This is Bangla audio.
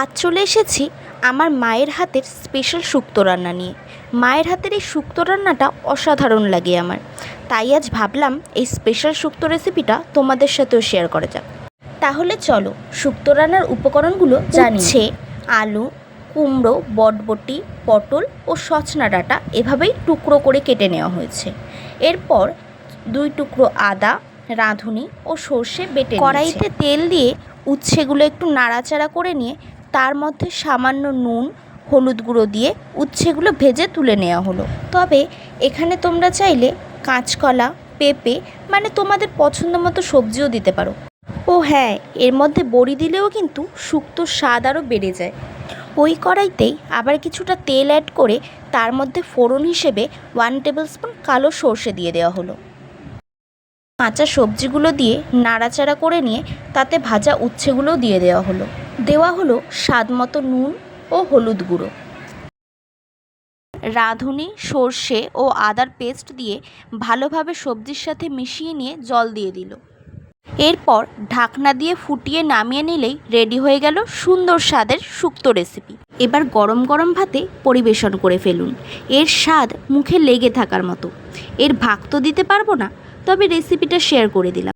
আজ চলে এসেছি আমার মায়ের হাতের স্পেশাল শুক্তো রান্না নিয়ে। মায়ের হাতের এই শুক্তো রান্নাটা অসাধারণ লাগে আমার, তাই আজ ভাবলাম এই স্পেশাল শুক্তো রেসিপিটা তোমাদের সাথেও শেয়ার করা যাক। তাহলে চলো শুক্তো রান্নার উপকরণগুলো জানিয়ে। আলু, কুমড়ো, বটবটি, পটল ও সজনা ডাঁটা এভাবেই টুকরো করে কেটে নেওয়া হয়েছে। এরপর 2 টুকরো আদা, রাঁধুনি ও সর্ষে বেটে কড়াইতে তেল দিয়ে উচ্ছেগুলো একটু নাড়াচাড়া করে নিয়ে তার মধ্যে সামান্য নুন, হলুদ গুঁড়ো দিয়ে উচ্ছেগুলো ভেজে তুলে নেওয়া হলো। তবে এখানে তোমরা চাইলে কাঁচকলা, পেঁপে মানে তোমাদের পছন্দ মতো সবজিও দিতে পারো। ও হ্যাঁ, এর মধ্যে বড়ি দিলেও কিন্তু শুক্তোর স্বাদ আরও বেড়ে যায়। ওই কড়াইতেই আবার কিছুটা তেল অ্যাড করে তার মধ্যে ফোড়ন হিসেবে 1 টেবিল স্পুন কালো সর্ষে দিয়ে দেওয়া হলো। কাঁচা সবজিগুলো দিয়ে নাড়াচাড়া করে নিয়ে তাতে ভাজা উচ্ছেগুলোও দিয়ে দেওয়া হলো স্বাদ মতো নুন ও হলুদ গুঁড়ো। রাঁধুনি, সর্ষে ও আদার পেস্ট দিয়ে ভালোভাবে সবজির সাথে মিশিয়ে নিয়ে জল দিয়ে দিল। এরপর ঢাকনা দিয়ে ফুটিয়ে নামিয়ে নিলেই রেডি হয়ে গেল সুন্দর স্বাদের শুক্তো রেসিপি। এবার গরম গরম ভাতে পরিবেশন করে ফেলুন। এর স্বাদ মুখে লেগে থাকার মতো। এর ভাগ তো দিতে পারবো না, তবে রেসিপিটা শেয়ার করে দিলাম।